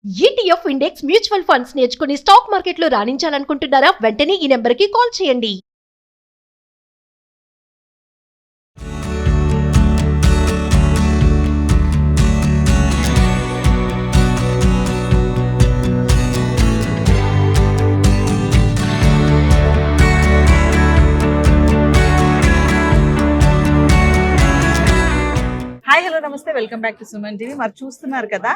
ETF index mutual funds నేర్చుకుని stock మార్కెట్లో రాణించాలనుకుంటున్నారా? వెంటనే ఈ నెంబర్కి కాల్ చేయండి. హాయ్ హలో నమస్తే, welcome back to Suman TV. మరి చూస్తున్నారు కదా,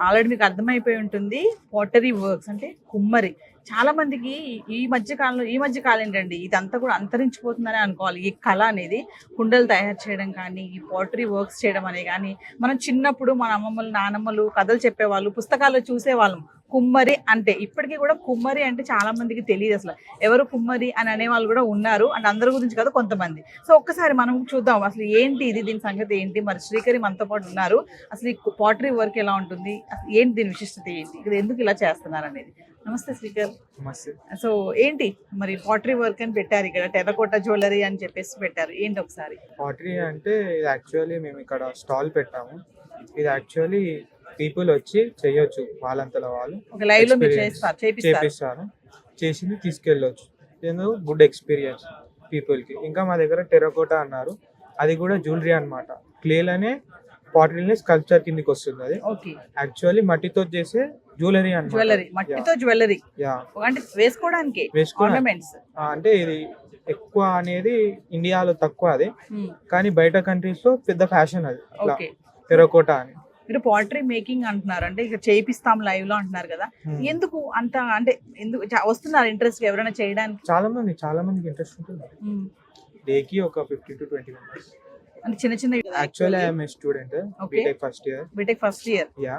ఆల్రెడీ మీకు అర్థమైపోయి ఉంటుంది, పాటరీ వర్క్స్ అంటే కుమ్మరి. చాలా మందికి ఈ మధ్య కాలం ఏంటండి, ఇదంతా కూడా అంతరించిపోతుందని అనుకోవాలి. ఈ కళ అనేది కుండలు తయారు చేయడం కానీ, ఈ పాటరీ వర్క్స్ చేయడం అనే కానీ, మనం చిన్నప్పుడు మన అమ్మమ్మలు నానమ్మలు కథలు చెప్పేవాళ్ళు, పుస్తకాల్లో చూసేవాళ్ళం కుమ్మరి అంటే. ఇప్పటికీ కూడా కుమ్మరి అంటే చాలా మందికి తెలియదు అసలు ఎవరు కుమ్మరి అని అనేవాళ్ళు కూడా ఉన్నారు. అంటే అందరి గురించి కదా, కొంతమంది. సో ఒక్కసారి మనం చూద్దాం అసలు ఏంటి ఇది, దీని సంగతి ఏంటి. మరి శ్రీకరి మనతో పాటు ఉన్నారు. అసలు ఈ పాటరీ వర్క్ ఎలా ఉంటుంది, అసలు ఏంటి దీని విశిష్టత ఏంటి, ఇది ఎందుకు ఇలా చేస్తున్నారు అనేది. నమస్తే శ్రీకర్. నమస్తే. సో ఏంటి మరి పాటరీ వర్క్ అని పెట్టారు, ఇక్కడ టెర్రకోట జ్యువెలరీ అని చెప్పేసి పెట్టారు, ఏంటి ఒకసారి. పాటరీ అంటే ఇది యాక్చువల్లీ మేము ఇక్కడ స్టాల్ పెట్టాము. ఇది యాక్చువల్లీ పీపుల్ వచ్చి చేయొచ్చు వాళ్ళంతలో వాళ్ళు. ఒక లైవ్ లో మీరు చేపిస్తారు, చేసింది తీసుకెళ్ళొచ్చు. ఇది గుడ్ ఎక్స్పీరియన్స్ పీపుల్కి. ఇంకా మా దగ్గర టెర్రకోట అన్నారు, అది కూడా జ్యువెలరీ అనమాట. క్లేలోనే పాటరీని స్కల్ప్చర్ కిందకి వస్తుంది. అది యాక్చువల్లీ మట్టితో చేసే జ్యువెలరీ అన్నమాట. జ్యువెలరీ, మట్టితో జ్యువెలరీ. అంటే వేసుకోవడానికి ఆర్నమెంట్స్. అంటే ఇది ఎక్కువ అనేది ఇండియాలో తక్కువ అది, కానీ బయట కంట్రీస్ లో పెద్ద ఫ్యాషన్ అది టెర్రకోట అని. మీరు పాటరీ మేకింగ్ అంటున్నారు, అంటే ఇక చేయిస్తాం లైవ్ లో అంటున్నారు కదా, ఎందుకు అంత, అంటే ఎందుకు వస్తున్నారు ఇంట్రెస్ట్ ఎవరైనా చేయడానికి? చాలా మందికి ఇంట్రెస్ట్ ఉంటుంది. డేకి ఒక 50 to 20 మెంబర్స్. అంటే చిన్న చిన్న. Actually I am a student, BTech first year. Yeah,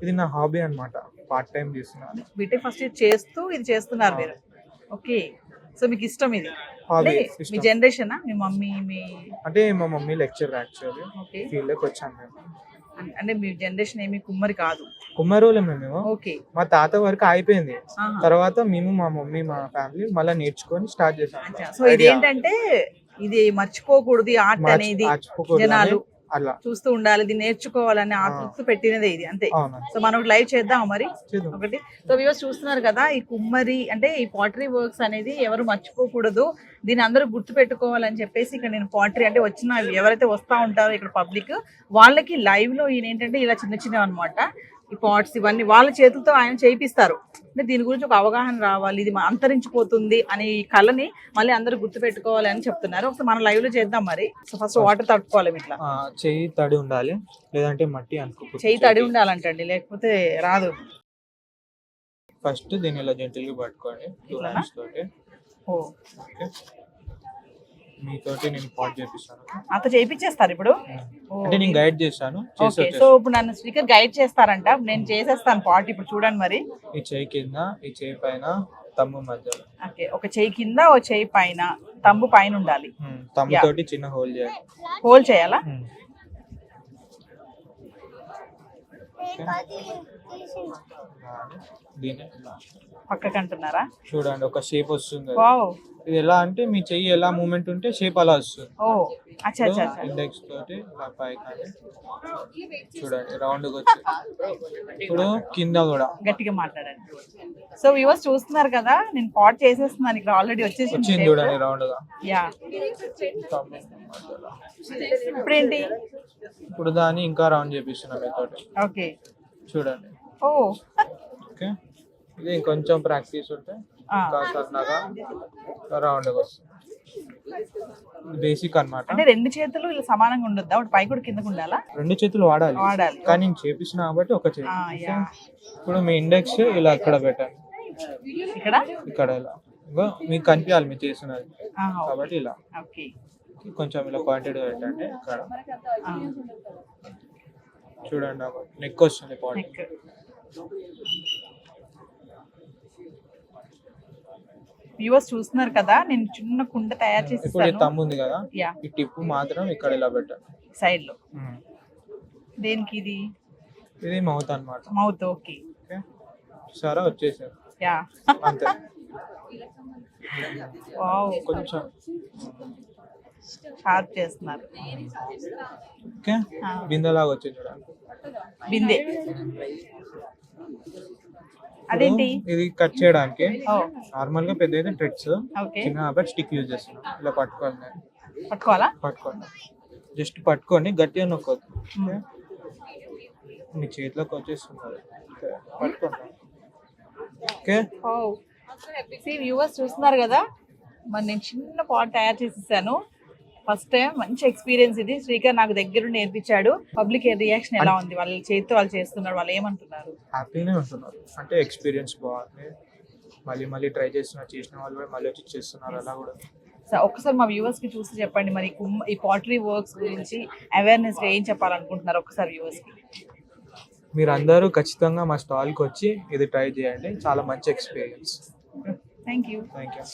ఇది నా హాబీ అన్నమాట, పార్ట్ టైం చేస్తున్నాను. బీటెక్ ఫస్ట్ ఇయర్ చేస్తూ ఇది చేస్తున్నారు మీరు. ఓకే, సో మీకు ఇష్టం ఇది. మీ జనరేషన్, మీ మమ్మీ అంటే మా మమ్మీ లెక్చర్ యాక్చువల్లీ. ఫీల్డ్ లోకి వచ్చాను మేము. అంటే మీ జనరేషన్ ఏమి కుమ్మరి కాదు? కుమ్మరోలే మేము. ఓకే, మా తాత వరకు అయిపోయింది, తర్వాత మేము మా మమ్మీ మా ఫ్యామిలీ మళ్ళీ నేర్చుకొని స్టార్ట్ చేసాం. సో ఇదేంటంటే ఇది మర్చిపోకూడదు, ఆర్ట్ అనేది జనాలు అలా చూస్తూ ఉండాలి, ఇది నేర్చుకోవాలని ఆతృత పెట్టినదే ఇది, అంతే. సో మనం లైవ్ చేద్దాం మరి ఒకటి. సో వ్యూవర్స్ చూస్తున్నారు కదా, ఈ కుమ్మరి అంటే ఈ పాటరీ వర్క్స్ అనేది ఎవరు మర్చిపోకూడదు, దీన్ని అందరూ గుర్తు పెట్టుకోవాలని చెప్పేసి ఇక్కడ నేను పాటరీ అంటే వచ్చిన ఎవరైతే వస్తూ ఉంటారో ఇక్కడ పబ్లిక్ వాళ్ళకి లైవ్ లో ఈయన ఏంటంటే ఇలా చిన్న చిన్నవి అనమాట, ఈ పాట్స్ ఇవన్నీ వాళ్ళ చేతులతో ఆయన చేయిస్తారు. అంటే దీని గురించి ఒక అవగాహన రావాలి, ఇది అంతరించిపోతుంది అనే ఈ కళని మళ్ళీ అందరూ గుర్తు పెట్టుకోవాలి అని చెప్తున్నారు. ఒకసారి మనం లైవ్ లో చేద్దాం మరి. సో ఫస్ట్ వాటర్ తట్టుకోవాలి, ఇట్లా చెయ్యి తడి ఉండాలి, లేదంటే మట్టి అనుకో. చెయ్యి తడి ఉండాలంటండి, లేకపోతే రాదు. ఫస్ట్ దీన్ని ఇలా జెంటిల్గా పట్టుకోండి, 2 hands తోటి. మీతోటి నేను పాట్ చేపిస్తాను. అంత చేయించేస్తారు ఇప్పుడు, అంటే నేను గైడ్ చేస్తాను. సో ఇప్పుడు నన్ను స్పీకర్ గైడ్ చేస్తారంట, నేను చేసేస్తాను పాట్. ఇప్పుడు చూడండి మరి, ఈ చెయ్యి కింద, ఈ చెయ్యి పైన, తమ్ము మధ్యలో. ఓకే, ఒక చెయ్యి కింద, ఒక చెయ్యి పైన, తమ్ము పైన ఉండాలి. తమ్ము తోటి చిన్న హోల్ చేయాలి. హోల్ చేయాలా? పక్కకంటున్నారా? చూడండి, ఒక షేప్ వస్తుంది. ఇది ఎలా అంటే మీ చెయ్యి ఎలా మూమెంట్ ఉంటే షేప్ అలా వస్తుంది. ఇండెక్స్ తోటి పైకి చూడండి, రౌండ్ వచ్చి. ఇప్పుడు కింద కూడా గట్టిగా మాట్లాడండి. సో వ్యూవర్స్ చూస్తున్నారు కదా, నేను పాట్ చేసేస్తున్నాను, ఇక్కడ ఆల్రెడీ వచ్చింది చూడండి రౌండ్ గా. ఇప్పుడు ఏంటి, ఇప్పుడు దాన్ని ఇంకా రౌండ్ చేపిస్తున్నాం మీతోటి. ఓకే చూడండి. ఓకే, ఇది ఇంకొంచెం ప్రాక్టీస్ ఉంటే ఇంకా సన్నగా రౌండ్ వస్తుంది. బేసిక్ అన్నమాట. అంటే 2 చేతులు ఇలా సమానంగా ఉండొద్దా, ఒకటి పై కూడా కిందకు ఉండాలా? 2 చేతులు వాడాలి, కానీ నేను చేపిస్తున్నా కాబట్టి ఒక చేతి. ఇప్పుడు మీ ఇండెక్స్ ఇలా ఇక్కడ పెట్టండి, ఇక్కడ ఇలా మీకు కనిపించాలి మీరు చేస్తున్నది కాబట్టి ఇలా. కొంచెం ఇలా పాయింటెడ్ పెట్టండి ఇక్కడ. చూడండి, నెక్ వస్తుంది పాయింట్. వ్యూవర్స్ చూస్తున్నారు కదా, నేను చిన్న కుండ తయారు చేసి. ఇప్పుడు తమ్ము ఉంది కదా, ఈ టిప్ మాత్రం ఇక్కడ ఇలా పెట్టండి సైడ్ లో. దేనికి ఇది? ఇది మౌత్ అన్నమాట. మౌత్. ఓకే, సరే వచ్చేసారు. అంతే. వావ్, కొంచెం షార్ప్ చేస్తున్నారు. ఓకే, బిందెలాగా వచ్చింది చూడండి. బిందె. అదేంటి? ఇది కట్ చేయడానికి ఓ నార్మల్ గా పెద్ద అయితే థ్రెడ్స్, ఓకే, చిన్న కాబట్టి స్టిక్ యూజ్ చేస్తున్నాం. ఇలా పట్టుకోవాలి, పట్టుకోవాలా? పట్టుకోండి, జస్ట్ పట్టుకొని గట్టిగా నొక్కొద్దు. ఓకే, మీ చేతిలోకి వచ్చేస్తున్నారు. ఓకే, పట్టుకోండి. ఓకే, ఓ వ్యూవర్స్ చూస్తున్నారు కదా, మరి నేను చిన్న పాట్ తయారు చేసేసాను. ఫస్ట్ టైం మంచి ఎక్స్పీరియన్స్ ఇది. శ్రీకర్ నాకు దగ్గరుండి నేర్పించాడు. పబ్లిక్ రియాక్షన్ ఎలా ఉంది? వాళ్ళ చేతితో వాళ్ళు చేస్తున్నారు, వాళ్ళు ఏమంటున్నారు? హ్యాపీనే ఉంటున్నారు. అంటే ఎక్స్పీరియన్స్ బాగుంది, మళ్ళీ మళ్ళీ ట్రై చేసిన వాళ్ళు కూడా మళ్ళీ వచ్చి చేస్తున్నారు. అలా కూడా ఒక్కసారి మా వ్యూవర్స్ కి చూసి చెప్పండి, మరి ఈ పాటరీ వర్క్స్ గురించి అవేర్నెస్ ఏం చెప్పాలనుకుంటున్నారు ఒక్కసారి వ్యూవర్స్ కి? మీరు అందరూ ఖచ్చితంగా మా స్టాల్కి వచ్చి ఇది ట్రై చేయండి. చాలా మంచి experience. Thank you. Thank you.